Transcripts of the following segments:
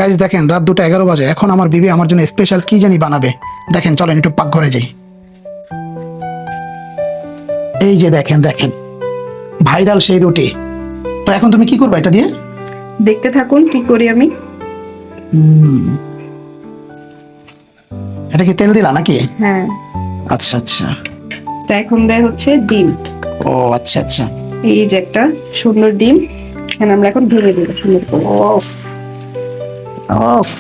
Guys দেখেন রাত 2:11 বাজে, এখন আমার বিবি আমার জন্য স্পেশাল কি জানি বানাবে। দেখেন চলেন একটু পাকঘরে যাই। এই যে দেখেন দেখেন ভাইরাল সেই রুটি। তো এখন তুমি কি করবে এটা দিয়ে? দেখতে থাকুন কি করি আমি। এটা কি তেল দিলা নাকি? হ্যাঁ, আচ্ছা আচ্ছা। এটা এখন দেয় হচ্ছে ডিম। ও আচ্ছা আচ্ছা। এই যে একটা সুন্দর ডিম, এখানে আমরা এখন ভেঙে দেবো সুন্দর করে। ওফ ওফ,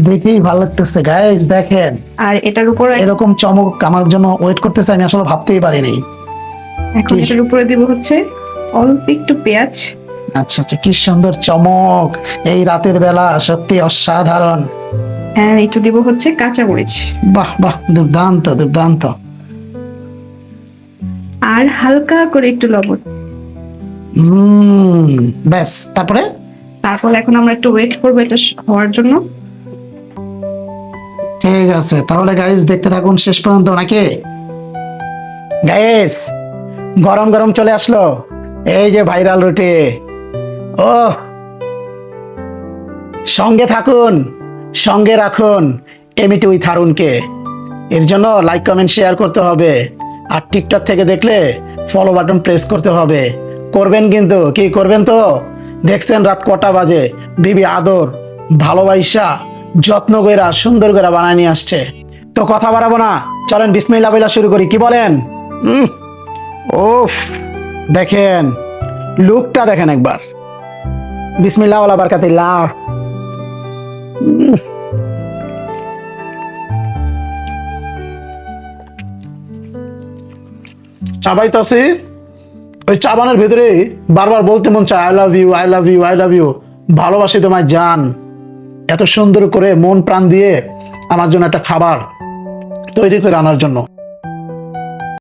দেখেই ভালো লাগতেছে গাইস। দেখেন আর এটার উপরে এরকম চমক আমার জন্য ওয়েট করতেছে, আমি আসলে ভাবতেই পারিনি। এখন এটার উপরে দিব হচ্ছে অল্প একটু পেঁয়াজ। আচ্ছা আচ্ছা, কি সুন্দর চমক এই রাতের বেলা, সত্যি অসাধারণ। আর একটু দিব হচ্ছে কাঁচামরিচ। বাহ বাহ, দুর্দান্ত দুর্দান্ত। আর হালকা করে একটু লবণ। ব্যাস, তারপরে? তারপর এখন আমরা একটু ওয়েট করবো এটা হওয়ার জন্য। ঠিক আছে, তাহলে গাইস দেখতে থাকুন শেষ পর্যন্ত নাকি? গাইস গরম গরম চলে আসলো এই যে ভাইরাল রুটি। ও, সঙ্গে থাকুন, সঙ্গে রাখুন এমিটি উইথ হারুনকে। এর জন্য লাইক কমেন্ট শেয়ার করতে হবে, আর টিকটক থেকে দেখলে ফলো বাটন প্রেস করতে হবে। করবেন কিন্তু, কি করবেন তো? দেখছেন রাত কটা বাজে, বিবি আদর ভালোবাসা যত্ন কইরা সুন্দর করে বানায় নিয়ে আসছে। তো কথা বাড়াবো না, চলেন বিসমিল্লাহ বইলা শুরু করি, কি বলেন? ওফ, দেখেন লুকটা দেখেন একবার। বিসমিল্লাহ ওয়ালা বারাকাতিল্লাহ। চাবাইতাছি, ওই চাবানের ভেতরে বারবার বলতে মন চায় I love you, I love you, I love you. ভালোবাসি তোমায় জান। এত সুন্দর করে মন প্রাণ দিয়ে আমার জন্য একটা খাবার তৈরি করে আনার জন্য।